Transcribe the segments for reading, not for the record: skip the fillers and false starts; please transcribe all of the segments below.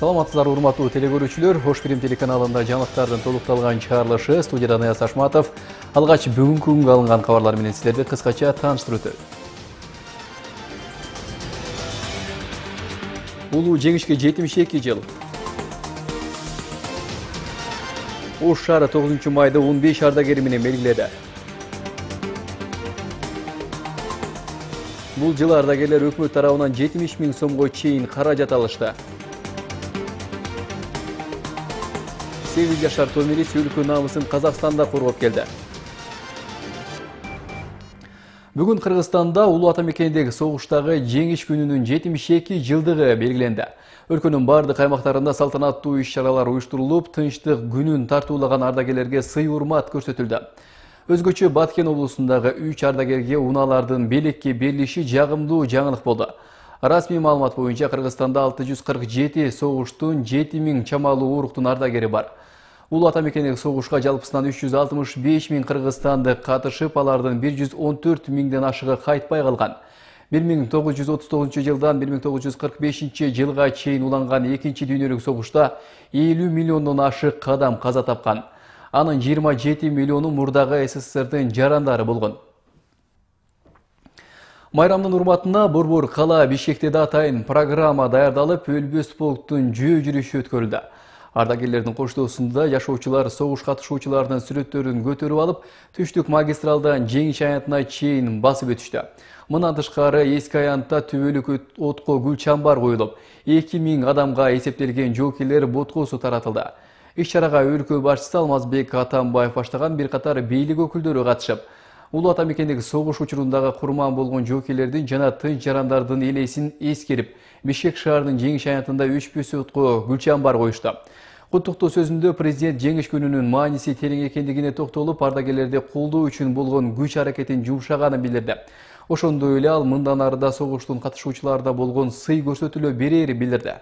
Саламатсыздар, урматтуу телекөрүүчүлөр. Хош Бирим телеканалында жаңылыктардын толукталган чыгарылышы, студияда Наяз Ашматов. Алгач бүгүнкү күнгө алынган кабарлар менен сиздерди кыскача тааныштырып өтөбүз. Улуу жеңишке 72 жыл. Ош шаары 9 майда 15 ардагери менен белгиледи. Бул жылы ардагерлер өкмөт тарабынан 70 000 сомго чейин каражат алышты. 8 жашар томирис өлкө намысын Казакстанда коргоп келди. Бүгүн Кыргызстанда улуу ата мекендеги согуштагы жеңиш күнүнүн 72 жылдыгы белгиленди. Өлкөнүн бардык аймактарында салтанаттуу иш-чаралар уюштурулуп, тынчтык күнүн тартуулаган ардагерлерге сый-урмат көрсөтүлдү. Өзгөчө Баткен облусундагы 3 ардагерге унаалардын белекке берилиши жагымдуу жаңылык болду. Расмий маалымат боюнча Кыргызстанда 647 согуштун 7000 чамалуу уруктун ардагери бар. Улуу ата мекендеги согушка жалпысынан 365 000 кыргызстандык катышып, алардын 114 000ден ашыгы кайтпай калган. 1939 жылдан 1945 жылга чейин уланган экинчи дүйнөлүк согушта 50 миллиондон ашык адам каза тапкан. Анын 27 миллиону мурдагы СССРдин жарандары болгон. Майрамдын урматына Борбор кала Бишкекте да атайын программа даярдалып, өлбөс полктун жөө жүрүшү өткөрүлдү. Ардагерлердин коштоосунда жашоочулар согуш катышуучуларынын сүрөттөрүн көтөрүп алып, түштүк магистралдан жеңиш аянтына чейин басып өтүштү. Мындан тышкары эски аянтта түбөлүк отко гүл чамбар коюлуп, 2000 адамга эсептелген жоокерлер боткосу таратылды. Иш-чарага өлкө башчысы Алмазбек Атамбаев баштаган бир катар бийлик өкүлдөрү катышып, улуу ата мекендеги согуш учурундагы курман болгон жоокерлердин жана тынч жарандардын элесин эскерип, Бишкек шаарынын жеңиш аянтында өчпөс отко гүл чамбар коюшту. Куттуктоо сөзүндө президент жеңиш күнүнүн мааниси терең экендигине токтолуп, ардагерлерди колдоо үчүн болгон күч аракетин жумшаганын билдирди. Ошондой эле ал мындан ары да согуштун катышуучуларына болгон сый көрсөтүлө берерин билдирди.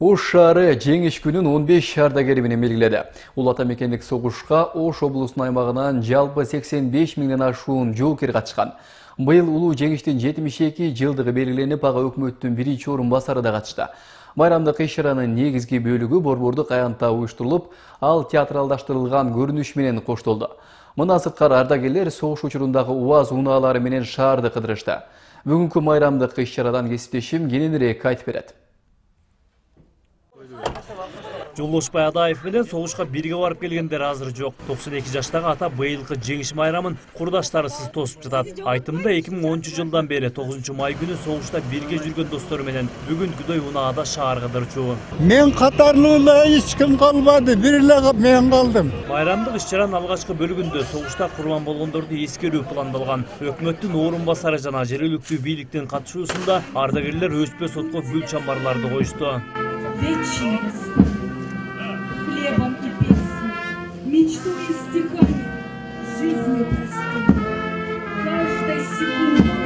Ош шаары жеңиш күнүн 15 ардагери менен белгиледи. Улуу ата мекендеги согушка Ош облусунун аймагынан жалпы 85 000ден ашуун жоокер катышкан. Быйыл улуу жеңиштин 72 жылдыгы белгиленип, ага өкмөттүн биринчи орун басары да катышты. Майрамдык иш-чаранын негизги бөлүгү борбордук аянтта уюштурулуп, ал театралдаштырылган көрүнүш менен коштолду. Мындан сырткары ардагерлер согуш учурундагы убаз унаалары менен шаарды кыдырышты. Бүгүнкү майрамдык иш-чарадан кесиптешим кененирээк айтып берет. Жолдошбай Адаев менен согушка бирге барып келгендер азыр жок. 92 жаштагы ата быйылкы жеңиш майрамын курдаштарысыз тосуп жатат. Айтымында 2010 жылдан бери 9 май күнү согушта бирге жүргөн достору менен бүгүн күдөй унаада шаар кыдырчу. Мен катарлуу эч ким калбады, бир эле мен калдым. Майрамдык иш-чаранын алгачкы бөлүгүндө согушта курман болгондорду эскерүү пландалган. Өкмөттүн орун басары жана жергиликтүү бийликтин катышуусунда ардагерлер өчпөс отко гүл чамбарларды коюшту. Хлебом и песней, мечтой и стихами, жизнью простой. Каждой секундой,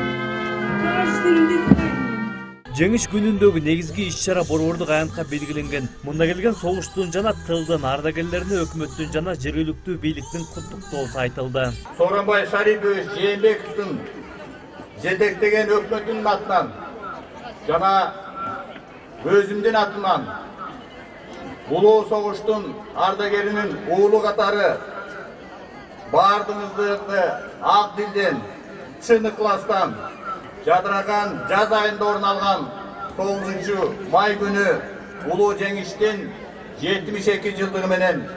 каждым дыханием. Жеңиш күнүндөгү негизги иш-чара борбордук аянтка белгиленген. Мында келген согуштун жана тылдын ардагерлерине өкмөттүн жана жергиликтүү бийликтин куттуктоосу айтылды. Сооронбай Шарипович Жээнбековдун жетектеген өкмөтүнүн атынан жана өзүмдүн атыман улуу согуштун ардагеринин уулу катары баардыгыңызды ак дилден, чын ыкластан жадыраган жаз айында орун алган 9 май күнү улуу жеңиштин 72 жылдыгы менен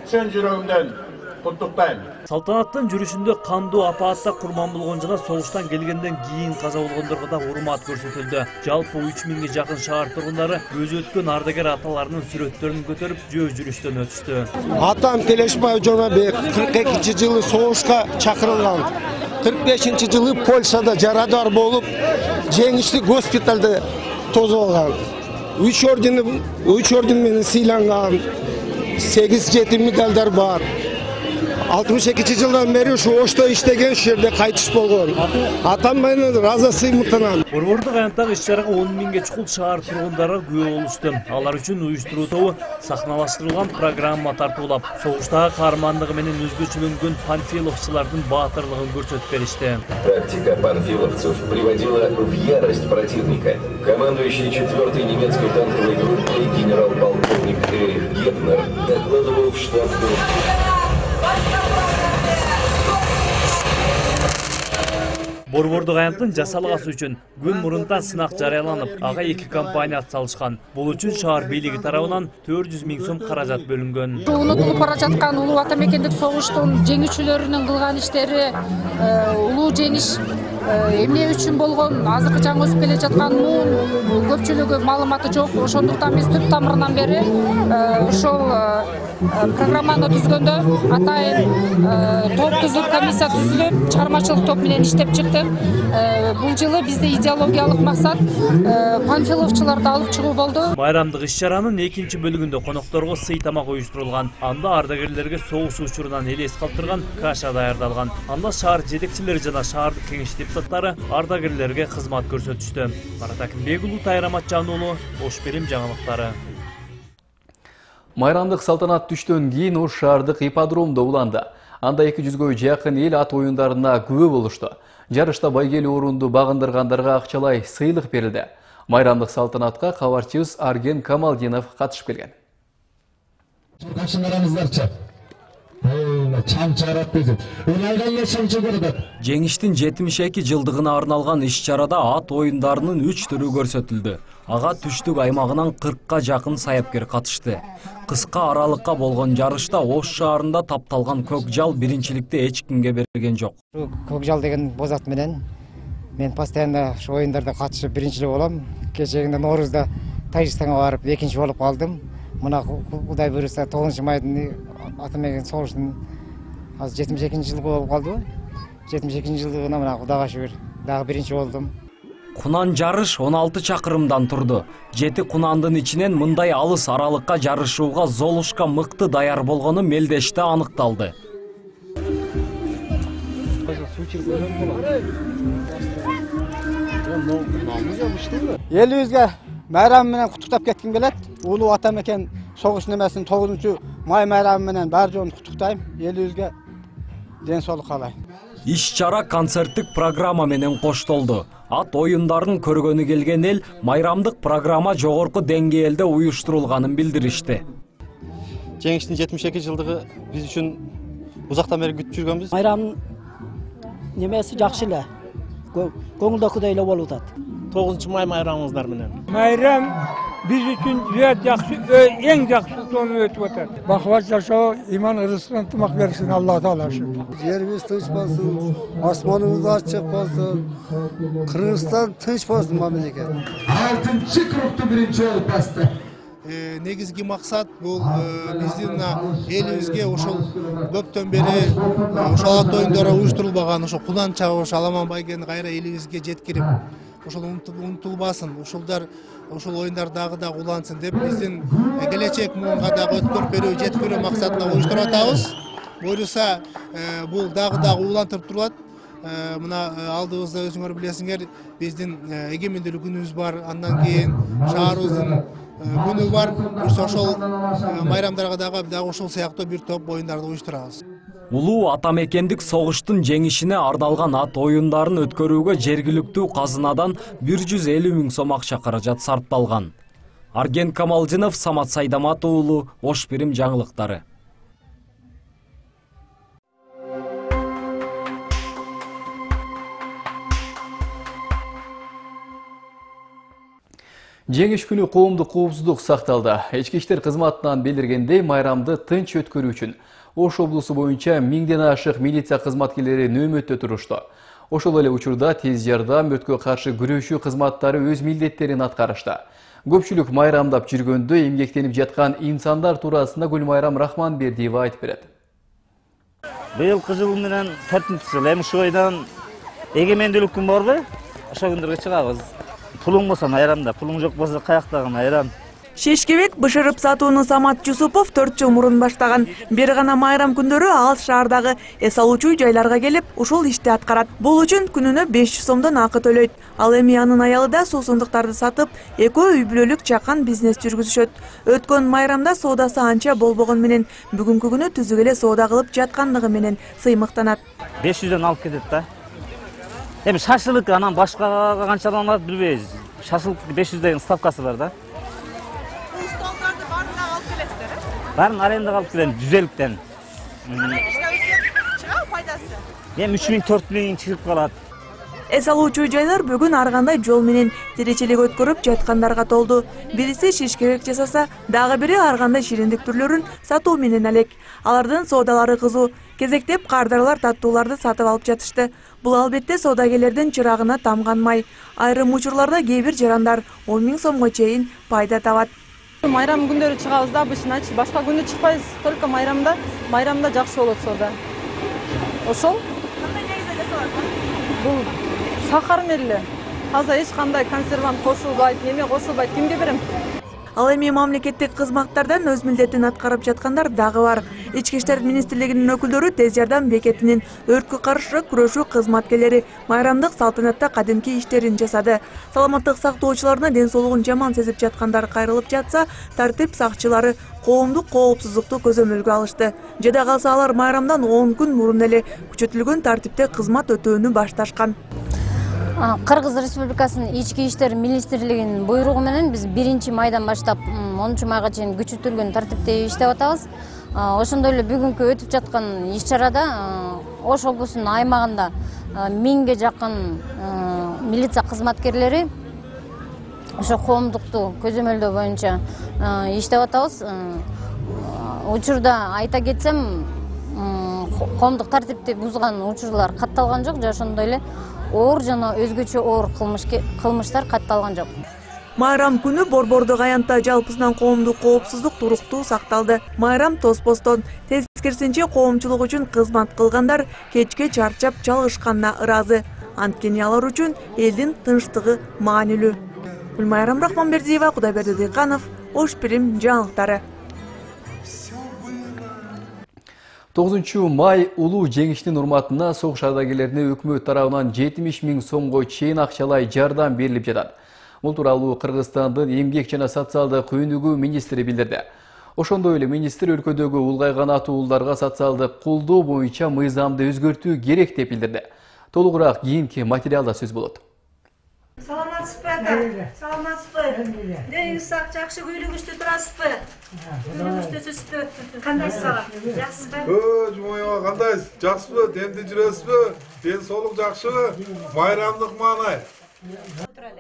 чын жүрөгүмдөн куттуктайм. Салтанаттын жүрүшүндө кандуу апаатта курман болгон жана согуштан келгенден кийин каза болгондорго да урмат көрсөтүлдү. Жалпы 3000ге жакын шаар тургундары өзү өткөн ардагер аталарынын сүрөттөрүн көтөрүп жөө жүрүштөн өтүштү. Атам Телешбай Жонобек 42-жылы согушка чакырылган. 45-жылы Польшада жарадар болуп, жеңиштик госпиталда тозуп алган. 3 орден менен сыйланган. 8-7 медалдар бар. 62 жылдан бeri şu Ошто иштеген, şu жерде кайтыш болгон. Атам менен Раза Сыймуртанан. Борбордук аянттагы иш-чарага 10 миңге чукул шаар тургундары күбө болушту. Алар үчүн уюштуруу тобу сахналаштырылган программа тартуулап, согуштагы каармандыгы менен өзгөчөлөнгөн панфиловчулардын баатырлыгын көрсөтүп беришти. Практика панфиловцев приводила в ярость противника. Командующий 4-й немецкой танковой группой генерал-полковник Эрих Гефнер докладывал в штаб. Борбордук аянттын жасалгасы үчүн күн мурунтан сынак жарыяланып, ага 2 компания атсалышкан. Бул үчүн шаар бийлиги тарабынан 400 миң сом каражат бөлүнгөн. Унутулуп бара жаткан улуу атамекендик согуштун жеңүүчүлөрүнүн кылган иштери, улуу жеңиш эмне үчүн болгон, азыркы жаңы өсүп келе жаткан муун көпчүлүгү маалыматы жок. Ошондуктан биз түп тамырынан бери ошол программаны түзгөндө атайын топ түзүп, комиссия түзүлүп, чыгармачылык топ менен иштеп чыктык. Бул жылы бизде идеологиялык максат панфиловчуларды алып чыгуу болду. Майрамдык иш-чаранын экинчи бөлүгүндө конокторго сый тамак уюштурулган. Анда ардагерлерге согуш учурунан элес калтырган каша даярдалган. Анда шаар жетекчилери жана шаардык кеңеш депутаттары ардагерлерге кызмат көрсөтүштү. Марат Акимбек уулу, Тайыр Аматжан уулу, Ош Берим жаңылыктары. Майрамдык салтанат түштөн кийин Ош шаардык ипподромдо уланды. Анда 200-гө жакын эл ат оюндарына күбө болушту. Жарышта байгелүү орунду багындыргандарга акчалай сыйлык берилди. Майрамдык салтанатка кабарчыбыз Арген Камалдинов катышып келген. Жеңиштин 72 жылдыгына арналган иш-чарада ат оюндарынын 3 түрү көрсөтүлдү. Ага түштүк аймагынан 40-ка жакын саяпкер катышты. Кыска аралыкка болгон жарышта Ош шаарында тапталган көкжал биринчиликти эч кимге берген жок. Көкжал деген бозат менен мен постоянно ошо оюндарда катышып биринчилик болом. Кечегинде Ноорузда Тажикстанга барып экинчи болуп калдым. Мына Кудай буйруса 9 майдын атамекен согуштун азыр 72-жылдыгы болуп калды. 72-жылдыгына мына Кудайга шүгүр дагы биринчи болдум. Кунан жарыш 16 чакырымдан турду. 7 кунандын ичинен мындай алыс аралыкка жарышууга Золушка мыкты даяр болгону мелдеште аныкталды. Элибизге майрам менен куттуктап кетким келет. Улуу атамекен согуш немесин 9-май майрамы менен баары жоон куттуктайм. Элибизге ден соолук каалайм. Иш-чара концерттик программа менен коштолду. Ат оюндарын көргөнү келген эл майрамдык программа жогорку деңгээлде уюштурулганын билдиришти. Жеңиштин 72 жылдыгы биз үчүн узактан бери күтүп жүргөнбүз. Майрам немеси жакшы эле. Көңүлдөкүдөй эле болуп атат. 9-май майрамыбыздар менен. Майрам biz için ziyet yakşı, en yakşı sonu ötüp atar. Bakvaç yaşa, iman rızkını tutmak versin Allah Teala şimdi. Yerimiz tinç olsun, asmanımız açık olsun, Kırgızstan tinç olsun memleket. 6-cı grupta birinci olup bastı. Негизги максат бул биздин элибизге ошол көптөн бери ошол ат оюндары уюштурулбаган ошо Кулан чабыш, Аламан байгени кайра элибизге жеткирип, ошол унутулбасын, ошол оюндар дагы да улансын деп биздин келечек муунга дагы өткөрүп берүү, жеткирүү максатында уюштуруп атабыз. Буйруса бул дагы улантырып турулат. Мына алдыбызда өзүңөр билесиңер, биздин эгемендүүлүк күнүбүз бар, андан кийин шаарыбыздын күнү бар. Ошол майрамдарга дагы ошол сыяктуу бир топ оюндарды уюштурабыз. Улуу атамекендик согуштун жеңишине ардалган ат оюндарын өткөрүүгө жергиликтүү казынадан 150 миң сом акча каражат сарпталган. Арген Камалдинов, Самат Сайдамат уулу, Ош Берим жаңылыктары. Жеңиш күнү коомдук коопсуздук сакталды. Ички иштер кызматынан билдиргендей, майрамды тынч өткөрүү үчүн Ош облусу боюнча 1000ден ашык милиция кызматкерлери нөөмөттө турушту. Ошол эле учурда тез жардам, өрткө каршы күрөшүү кызматтары өз милдеттерин аткарышты. Көпчүлүк майрамдап жүргөндө эмгектенип жаткан инсандар туурасында Гүлмайрам Рахманбердиева айтып берет. Быйылкы жыл менен 4-жыл, эми ушу айдан эгемендүүлүк күн барбы? Ошол күндөргө чыгабыз. Пулуң болсо майрамда, пулуң жок болсо каяктагы майрам. Шешкебек бышырып сатууну Самат Жусупов 4 жыл мурун баштаган. Бир гана майрам күндөрү ал шаардагы эс алуучу жайларга келип, ушул ишти аткарат. Бул үчүн күнүнө 500 сомдон акы төлөйт. Ал эми анын аялы да суусундуктарды сатып, экөө үй бүлөлүк чакан бизнес жүргүзүшөт. Өткөн майрамда соодасы анча болбогон менен бүгүнкү күнү түзүк эле соода кылып жаткандыгы менен сыймыктанат. 500дөн алып кетет да. Эми шашылык анан башкага канчадан алат билбейбиз. Шашылык 500 деген ставкасы бар да. Барын арендага алып келем 150-тен. Эми 3000-4000 чыгып калат. Эс алуучу жайлар бүгүн ар кандай жол менен тиричилик өткөрүп жаткандарга толду. Бириси шишкебек жасаса, дагы бири ар кандай шириндик түрлөрүн сатуу менен алек. Алардын соодалары кызуу. Кезектеп кардаралар таттууларды сатып алып жатышты. Бул албетте соодагерлердин чырагына тамган май. Айрым учурларда кээ бир жарандар 10 000 сомго чейин пайда табат. Майрам күндөрү чыгабыз да, обычно башка күндө чыкпайбыз, только майрамда жакшы болот соода. Ошол? Кандай негизде жасалат? Бул сахар менен таза эч кандай консервант кошулбайт, неме кошулбайт, кимге берем? Ал эми мамлекеттик кызматтардан өз милдетин аткарып жаткандар дагы бар. Ички иштер министрлигинин өкүлдөрү тез жардам бекетинин өрткө каршы күрөшүү кызматкерлери майрамдык салтанатта кадимки иштерин жасады. Саламаттык сактоочуларына ден соолугун жаман сезип жаткандар кайрылып жатса, тартип сакчылары коомдук коопсуздукту көзөмөлгө алышты. Жада калса алар майрамдан 10 күн мурун эле күчөтүлгөн тартипте кызмат өтөөнү башташкан. Кыргыз Республикасынын ички иштер министрлигинин буйругу менен биз 1-майдан баштап 10-майга чейин күчөтүлгөн тартипте иштеп атабыз. Ошондой эле бүгүнкү өтүп жаткан иш-чарада Ош облусунун аймагында 1000ге жакын милиция кызматкерлери ошо коомдукту көзөмөлдөө боюнча иштеп атабыз. Учурда айта кетсем, коомдук тартипти бузган учурлар катталган жок, ошондой эле оор жана өзгөчө оор кылмыштар катталган жок. Майрам күнү Борбордук аянтта жалпысынан коомдук коопсуздук туруктуу сакталды. Майрам тоспостон, тескерисинче коомчулук үчүн кызмат кылгандар кечке чарчап чалгышканына ыраазы. Анткени алар үчүн элдин тынчтыгы маанилүү. Гүлмайрам Рахманбердиева, Кудайберди Дыйканов, Ош Пирим жаңылыктары. 9 май улуу жеңиштин урматына согуш ардагерлерине өкмөт тарабынан 70 000 сомго чейин акчалай жардам берилип жатат. Бул тууралуу Кыргызстандын эмгек жана социалдык өнүгүү министри билдирди. Ошондой эле министр өлкөдөгү улгайган атууларга социалдык колдоо боюнча мыйзамды өзгөртүү керек деп билдирди. Толугураак кийинки материалда сөз болот. Саламатсызбы ата? Саламатсызбы? Деңиз сак, жакшы күйлүгүштү турасызбы? Күйлүгүштүсүзбү? Кандайсыз ага? Жакшысызбы? Жумоюга кандайсыз? Жакшысызбы? Денди жүрөсүзбү? Ден соолук жакшыбы? Майрамдык маанай.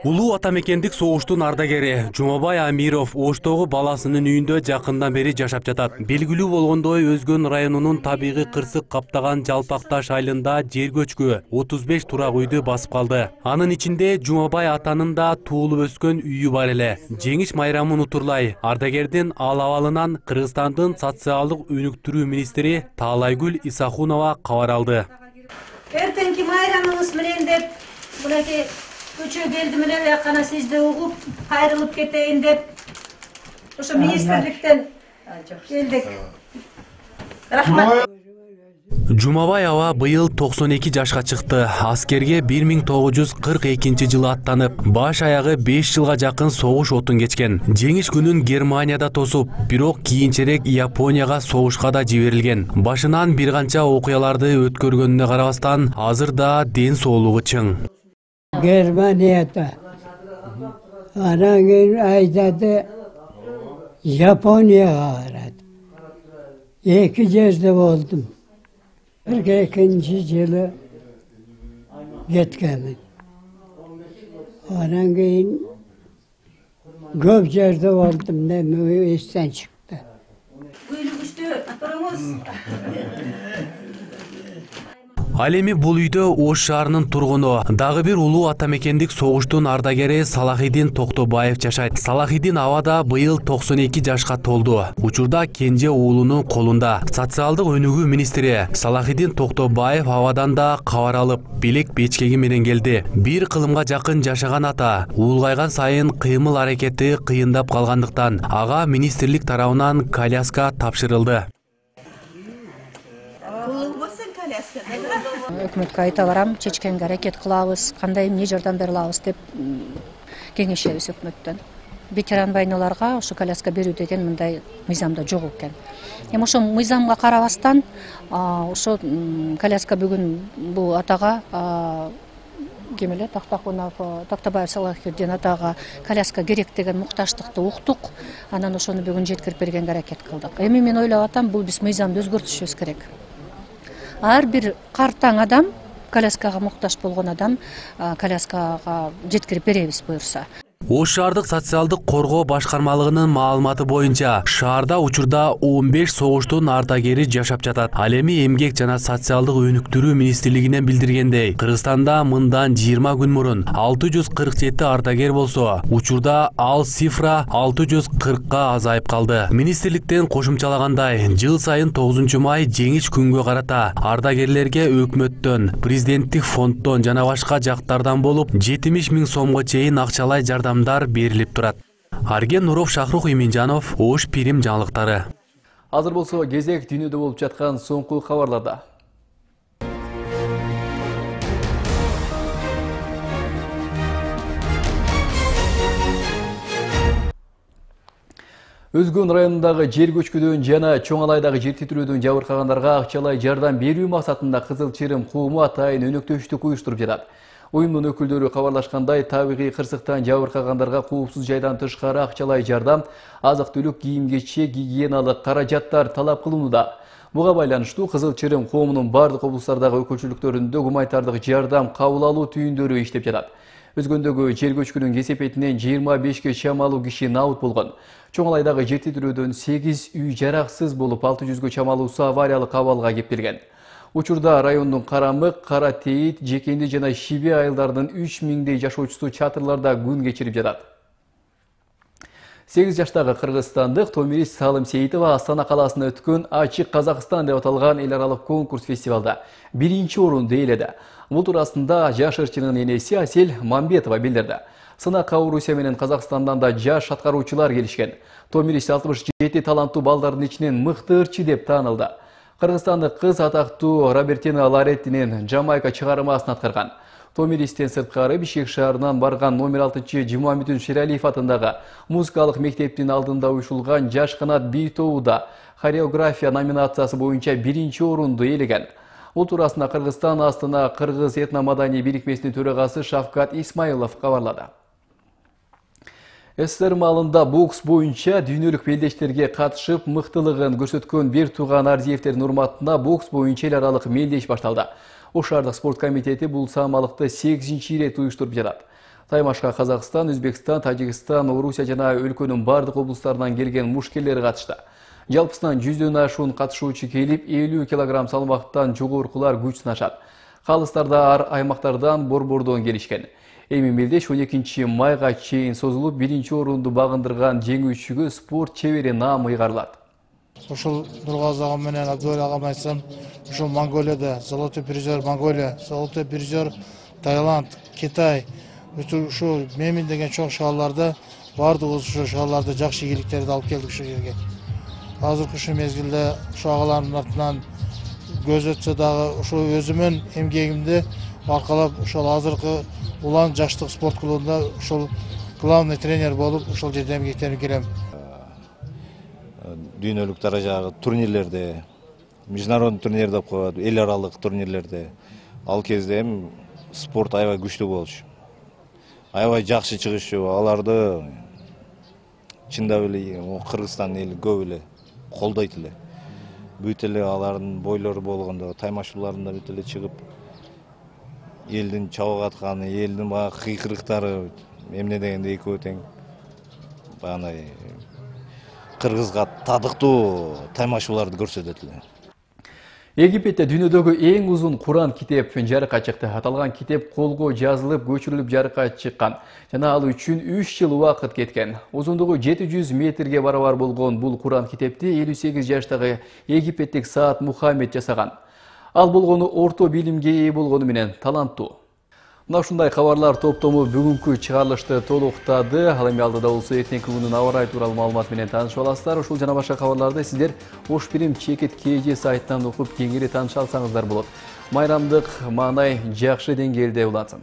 Улуу атамекендик согуштун ардагери Жумабай Амиров Оштогу баласынын үйүндө жакындан бери жашап жатат. Белгилүү болгондой, Өзгөн районунун табигый кырсык каптаган Жалпакташ айылында жер көчкү 35 турак үйдү басып калды. Анын ичинде Жумабай атанын да туулуп өскөн үйү бар эле. Жеңиш майрамын утурлай ардагердин ал абалынан Кыргызстандын социалдык өнүктүрүү министри Таалайгүл Исахунова кабар алды. Эртеңки майрамыңыз менен деп мынакей көчө келдим эле, кана сизди угуп, кайрылып кетейин деп ошо министрликтен келдик. Рахмат. Жумабай аба быйыл 92 жашка чыкты. Аскерге 1942-жылы аттанып, баш аягы 5 жылга жакын согуш отун кечкен. Жеңиш күнүн Германияда тосуп, бирок кийинчерээк Японияга согушка да жиберилген. Башынан бир канча окуяларды өткөргөнүнө карабастан, азыр да ден соолугу чың. Германияда. Анан кийин айтады Японияга барат. 2 жерде болдум. 42-жылы кеткенмин. Анан кийин көп жерде болдум, неме эстен чыкты. Күйлүгүштү туруңуз. Ал эми бул үйдө Ош шаарынын тургуну, дагы бир улуу атамекендик согуштун ардагери Салахидин Токтобаев жашайт. Салахидин абада быйыл 92 жашка толду. Учурда кенже уулунун колунда. Социалдык өнүгүү министри Салахидин Токтобаев абадан да кабар алып, билек бечкеги менен келди. Бир кылымга жакын жашаган ата улгайган сайын кыймыл аракети кыйындап калгандыктан ага министрлик тарабынан коляска тапшырылды. Өкмөткө айта барам, чечкенге аракет кылабыз, кандай эмне жардам бере алабыз деп кеңешебиз өкмөттөн. Ветеран байналарга ошо коляска берүү деген мындай мыйзамда жок экен. Эми ошо мыйзамга карабастан ошо коляска бүгүн бул атага кемеле Токтобаев Салахидин атага коляска керек деген мукташтыкты уктук. Анан ошону бүгүн жеткирип бергенге аракет кылдык. Эми мен ойлоп атам, бул биз мыйзамды өзгөртүшүбүз керек. Ар бир картаң адам, коляскага муктаж болгон адам коляскага жеткирип беребиз буюрса. Ош шаардык социалдык коргоо башкармалыгынын маалыматы боюнча, шаарда учурда 15 согуштун ардагери жашап жатат. Ал эми эмгек жана социалдык өнүктүрүү министрлигинен билдиргендей, Кыргызстанда мындан 20 күн мурун 647 ардагер болсо, учурда ал цифра 640га азайып калды. Министрликтен кошумчалагандай, жыл сайын 9 май жеңиш күнгө карата ардагерлерге өкмөттөн, президенттик фонддон жана башка жактардан болуп 70 000 сомго чейин акчалай жардамдар берилип турат. Арген Нуров, Шахрух Иминжанов, Ош Пирим жаңылыктары. Азыр болсо кезек дүйнөдө болуп жаткан соңку кабарларда. Өзгөн районундагы жер көчкүдөн жана Чоңалайдагы жер титирөөдөн жабыркагандарга акчалай жардам берүү максатында Кызыл Чырым коому атайын өнөктөштүк уюштуруп жатат. Уюмдун өкүлдөрү кабарлашкандай, табигый кырсыктан жабыркагандарга коопсуз жайдан тышкары акчалай жардам, азык-түлүк, кийим-кечек, гигиеналык каражаттар талап кылынууда. Буга байланыштуу Кызыл Чырым коомунун бардык облустардагы өкүлчүлүктөрүндө гуманитардык жардам кабыл алуу түйүндөрү иштеп жатат. Өзгөндөгү жер көчкүнүн кесепетинен 25 чамалуу киши набыт болгон. Чоңалайдагы жер титирөөдөн 8 үй жараксыз болуп, 600 чамалуусу авариялык абалга кептелген. Учурда райондун Карамык, Кара Тейит, Жекенди жана Шибе айылдарынын 3000 жашоочусу чатырларда күн кечирип жатат. 8 жаштагы кыргызстандык Томирис Салым Сейитова Астана каласында өткөн Ачык Казакстан деп аталган эл аралык конкурс фестивалда 1-чи орунду ээледи. Бул туурасында жаш ырчынын энеси Асел Мамбетова билдирди. Сынакка Орусия менен Казакстандан да жаш аткаруучулар келишкен. Томирис 67 таланттуу балдардын ичинен мыкты ырчы деп таанылды. Кыргызстандык кыз атактуу Робертина Лареттинин Жамайка чыгармасын аткарган. Томиристен сырткары Бишкек шаарынан барган номер 6-чы Жумамүтүн Шералиев атындагы музыкалык мектептин алдында уюшулган Жаш канат би тобуда хореография номинациясы боюнча 1-чи орунду ээлеген. Бул туурасында Кыргызстан Астана Кыргыз этно-маданий бирикмесинин төрагасы Шавкат Исмаилов кабарлады. СССР маалында бокс боюнча дүйнөлүк белдештерге катышып мыктылыгын көрсөткөн бир тууган Арзиевтердин урматына бокс боюнча эл аралык мелдеш башталды. Ош шаардык спорт комитети бул самалыкты 8-чи ирет уюштуруп жатат. Таймашка Казакстан, Өзбекстан, Тажикстан, Орусия жана өлкөнүн бардык облустарынан келген мушкерлер катышты. Жалпысынан 100дөн ашуун катышуучу келип, 50 кг салмактан жогоркулар күч сынашат. Калыстарда ар аймактардан борбордон келишкен. Эми мелдеш 12 майга чейин созулуп, 1-чи орунду багындырган жеңүүчүгө спорт чебери наамы ыйгарылат. Ушул Нургазы агам менен Абдулла агам айтсам, ушул Монголияда золотой призер Монголия, золотой призер Таиланд, Китай, ушул Мемин деген чоң шаарларда бардыгыбыз ушул шаарларда жакшы ийгиликтерди алып келдик ушул жерге. Азыркы ушул мезгилде ушул агалардын артынан көз өтсө дагы ушул өзүмүн эмгегимди аркалап ушул азыркы Улан жаштык спорт клубунда ушул главный тренер болуп ушул жерде эмгектенип келем. Дүйнөлүк даражадагы турнирлерде, международный турнир деп коет, эл аралык турнирлерде ал кезде эми спорт аябай күчтүү болчу. Аябай жакшы чыгышчу, аларды чындап эле Кыргызстан эли көп эле колдойт эле. Бүт эле алардын бойлору болгондо, таймашууларында бүт эле чыгып элдин чабык атканы, элдин баягы кыйкырыктары эмне дегенде экөө тең баягы Кыргызга тадыктуу таймашууларды көрсөтөт эле. Египетте дүйнөдөгү эң узун Куран китеп жарыкка чыкты. Аталган китеп колго жазылып, көчүрүлүп жарыкка чыккан. Жана ал үчүн 3 жыл убакыт кеткен. Узундугу 700 метрге барабар болгон бул Куран китепти 58 жаштагы египеттик Саад Мухаммед жасаган. Ал болгону орто билимге ээ болгону менен таланттуу. Мына ушундай кабарлар топтому бүгүнкү чыгарылышты толуктады. Ал эми алдыда болсо эртеңки күнүн аба ырайы тууралуу маалымат менен таанышып аласыздар. Ушул жана башка кабарларды сиздер Ош Бирим Чекит КЖ сайтынан окуп кеңири тааныша алсаңыздар болот. Майрамдык маанай жакшы деңгээлде улансын.